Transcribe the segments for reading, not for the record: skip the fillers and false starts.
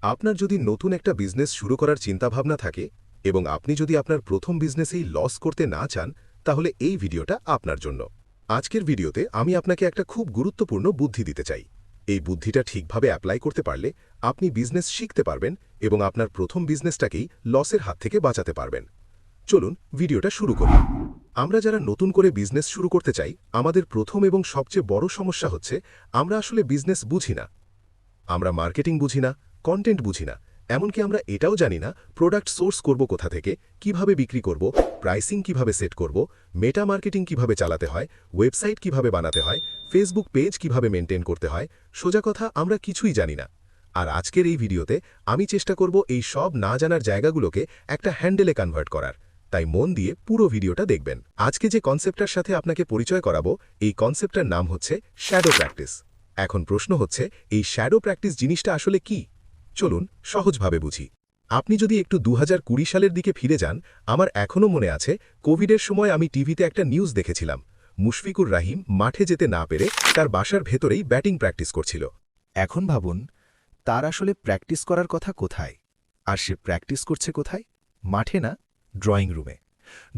আপনার যদি নতুন একটা বিজনেস শুরু করার চিন্তাভাবনা থাকে এবং আপনি যদি আপনার প্রথম বিজনেসেই লস করতে না চান, তাহলে এই ভিডিওটা আপনার জন্য। আজকের ভিডিওতে আমি আপনাকে একটা খুব গুরুত্বপূর্ণ বুদ্ধি দিতে চাই। এই বুদ্ধিটা ঠিকভাবে অ্যাপ্লাই করতে পারলে আপনি বিজনেস শিখতে পারবেন এবং আপনার প্রথম বিজনেসটাকেই লসের হাত থেকে বাঁচাতে পারবেন। চলুন ভিডিওটা শুরু করি। আমরা যারা নতুন করে বিজনেস শুরু করতে চাই, আমাদের প্রথম এবং সবচেয়ে বড় সমস্যা হচ্ছে আমরা আসলে বিজনেস বুঝি না। আমরা মার্কেটিং বুঝি না, কন্টেন্ট বুঝি না, এমনকি আমরা এটাও জানি না প্রোডাক্ট সোর্স করব কোথা থেকে, কিভাবে বিক্রি করব, প্রাইসিং কিভাবে সেট করব, মেটা মার্কেটিং কিভাবে চালাতে হয়, ওয়েবসাইট কিভাবে বানাতে হয়, ফেসবুক পেজ কিভাবে মেনটেন করতে হয়। সোজা কথা, আমরা কিছুই জানি না। আর আজকের এই ভিডিওতে আমি চেষ্টা করব এই সব না জানার জায়গাগুলোকে একটা হ্যান্ডেলে কনভার্ট করার। তাই মন দিয়ে পুরো ভিডিওটা দেখবেন। আজকে যে কনসেপ্টটার সাথে আপনাকে পরিচয় করাবো, এই কনসেপ্টটার নাম হচ্ছে শ্যাডো প্র্যাকটিস। এখন প্রশ্ন হচ্ছে, এই শ্যাডো প্র্যাকটিস জিনিসটা আসলে কি? চলুন সহজভাবে বুঝি। আপনি যদি একটু 2020 সালের দিকে ফিরে যান, আমার এখনও মনে আছে কোভিডের সময় আমি টিভিতে একটা নিউজ দেখেছিলাম। মুশফিকুর রাহিম মাঠে যেতে না পেরে তার বাসার ভেতরেই ব্যাটিং প্র্যাকটিস করছিল। এখন ভাবুন, তার আসলে প্র্যাকটিস করার কথা কোথায়? আর সে প্র্যাকটিস করছে কোথায়? মাঠে না, ড্রয়িং রুমে।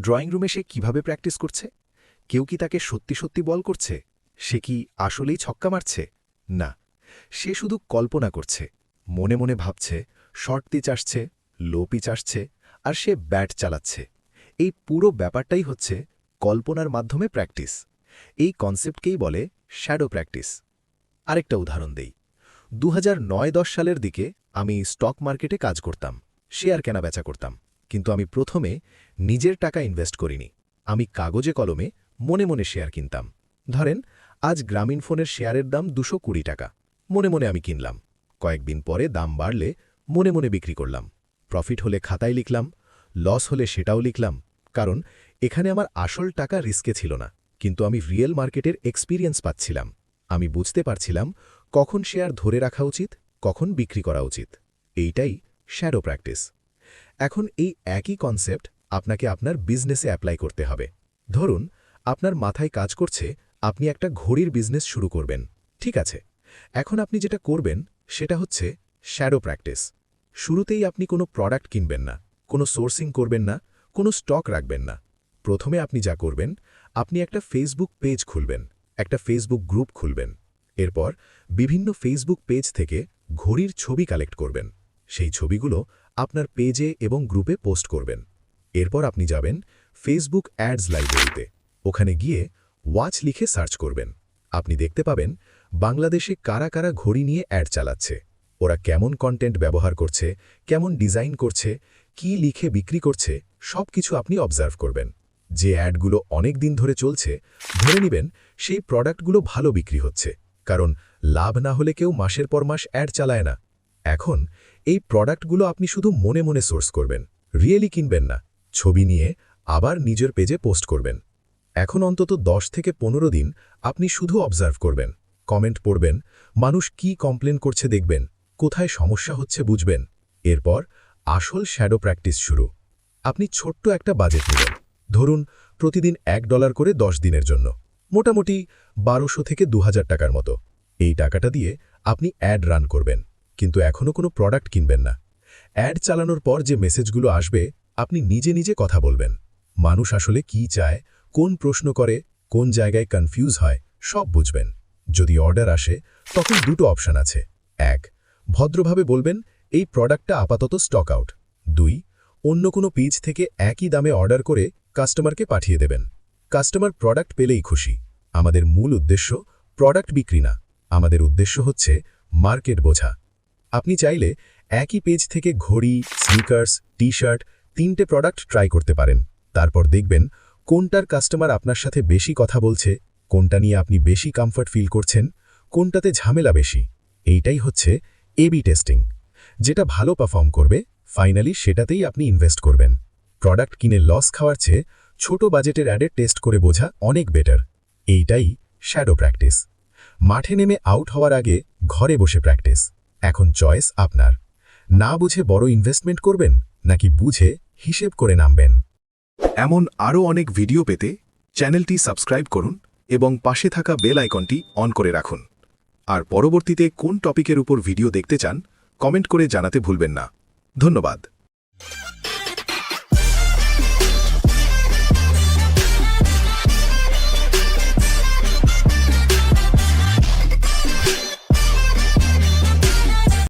ড্রয়িং রুমে সে কিভাবে প্র্যাকটিস করছে? কেউ কি তাকে সত্যি সত্যি বল করছে? সে কি আসলেই ছক্কা মারছে? না, সে শুধু কল্পনা করছে। মনে মনে ভাবছে, শর্ট পিচ আসছে, লো পিচ আসছে, আর সে ব্যাট চালাচ্ছে। এই পুরো ব্যাপারটাই হচ্ছে কল্পনার মাধ্যমে প্র্যাকটিস। এই কনসেপ্টকেই বলে শ্যাডো প্র্যাকটিস। আরেকটা উদাহরণ দেই। 2009-10 সালের দিকে আমি স্টক মার্কেটে কাজ করতাম, শেয়ার কেনাবেচা করতাম। কিন্তু আমি প্রথমে নিজের টাকা ইনভেস্ট করিনি। আমি কাগজে কলমে মনে মনে শেয়ার কিনতাম। ধরেন, আজ গ্রামীণফোনের শেয়ারের দাম 220 টাকা। মনে মনে আমি কিনলাম। কয়েকদিন পরে দাম বাড়লে মনে মনে বিক্রি করলাম। প্রফিট হলে খাতায় লিখলাম, লস হলে সেটাও লিখলাম। কারণ এখানে আমার আসল টাকা রিস্কে ছিল না, কিন্তু আমি রিয়েল মার্কেটের এক্সপিরিয়েন্স পাচ্ছিলাম। আমি বুঝতে পারছিলাম কখন শেয়ার ধরে রাখা উচিত, কখন বিক্রি করা উচিত। এইটাই শ্যাডো প্র্যাকটিস। এখন এই একই কনসেপ্ট আপনাকে আপনার বিজনেসে অ্যাপ্লাই করতে হবে। ধরুন, আপনার মাথায় কাজ করছে আপনি একটা ঘড়ির বিজনেস শুরু করবেন। ঠিক আছে, এখন আপনি যেটা করবেন সেটা হচ্ছে শ্যাডো প্র্যাকটিস। শুরুতেই আপনি কোনো প্রোডাক্ট কিনবেন না, কোনো সোর্সিং করবেন না, কোনো স্টক রাখবেন না। প্রথমে আপনি যা করবেন, আপনি একটা ফেসবুক পেজ খুলবেন, একটা ফেসবুক গ্রুপ খুলবেন। এরপর বিভিন্ন ফেসবুক পেজ থেকে ঘড়ির ছবি কালেক্ট করবেন। সেই ছবিগুলো আপনার পেজে এবং গ্রুপে পোস্ট করবেন। এরপর আপনি যাবেন ফেসবুক অ্যাডস লাইব্রেরিতে। ওখানে গিয়ে ওয়াচ লিখে সার্চ করবেন। আপনি দেখতে পাবেন বাংলাদেশে কারা কারা ঘড়ি নিয়ে অ্যাড চালাচ্ছে, ওরা কেমন কন্টেন্ট ব্যবহার করছে, কেমন ডিজাইন করছে, কি লিখে বিক্রি করছে, সব কিছু আপনি অবজার্ভ করবেন। যে অ্যাডগুলো অনেক দিন ধরে চলছে, ধরে নেবেন সেই প্রোডাক্টগুলো ভালো বিক্রি হচ্ছে, কারণ লাভ না হলে কেউ মাসের পর মাস অ্যাড চালায় না। এখন এই প্রোডাক্টগুলো আপনি শুধু মনে মনে সোর্স করবেন, রিয়েলি কিনবেন না। ছবি নিয়ে আবার নিজের পেজে পোস্ট করবেন। এখন অন্তত 10 থেকে 15 দিন আপনি শুধু অবজার্ভ করবেন, কমেন্ট পড়বেন, মানুষ কি কমপ্লেন করছে দেখবেন, কোথায় সমস্যা হচ্ছে বুঝবেন। এরপর আসল শ্যাডো প্র্যাকটিস শুরু। আপনি ছোট্ট একটা বাজেট নেবেন। ধরুন, প্রতিদিন $1 করে 10 দিনের জন্য, মোটামুটি 1200 থেকে 2000 টাকার মতো। এই টাকাটা দিয়ে আপনি অ্যাড রান করবেন, কিন্তু এখনও কোনো প্রোডাক্ট কিনবেন না। অ্যাড চালানোর পর যে মেসেজগুলো আসবে, আপনি নিজে নিজে কথা বলবেন। মানুষ আসলে কি চায়, কোন প্রশ্ন করে, কোন জায়গায় কনফিউজ হয়, সব বুঝবেন। যদি অর্ডার আসে, তখন দুটো অপশন আছে। 1, ভদ্রভাবে বলবেন এই প্রোডাক্টটা আপাতত স্টক আউট। 2, অন্য কোনো পেজ থেকে একই দামে অর্ডার করে কাস্টমারকে পাঠিয়ে দেবেন। কাস্টমার প্রোডাক্ট পেলেই খুশি। আমাদের মূল উদ্দেশ্য প্রোডাক্ট বিক্রি না, আমাদের উদ্দেশ্য হচ্ছে মার্কেট বোঝা। আপনি চাইলে একই পেজ থেকে ঘড়ি, স্নিকার্স, টি-শার্ট 3টে প্রোডাক্ট ট্রাই করতে পারেন। তারপর দেখবেন কোনটার কাস্টমার আপনার সাথে বেশি কথা বলছে, কোনটা নিয়ে আপনি বেশি কমফর্ট ফিল করছেন, কোনটাতে ঝামেলা বেশি। এইটাই হচ্ছে এবি টেস্টিং। যেটা ভালো পারফর্ম করবে, ফাইনালি সেটাতেই আপনি ইনভেস্ট করবেন। প্রোডাক্ট কিনে লস খাওয়ার চেয়ে ছোট বাজেটের অ্যাডে টেস্ট করে বোঝা অনেক বেটার। এইটাই শ্যাডো প্র্যাকটিস। মাঠে নেমে আউট হওয়ার আগে ঘরে বসে প্র্যাকটিস। এখন চয়েস আপনার। না বুঝে বড় ইনভেস্টমেন্ট করবেন, নাকি বুঝে হিসেব করে নামবেন। এমন আরও অনেক ভিডিও পেতে চ্যানেলটি সাবস্ক্রাইব করুন এবং পাশে থাকা বেল আইকনটি অন করে রাখুন। আর পরবর্তীতে কোন টপিকের উপর ভিডিও দেখতে চান কমেন্ট করে জানাতে ভুলবেন না ধন্যবাদ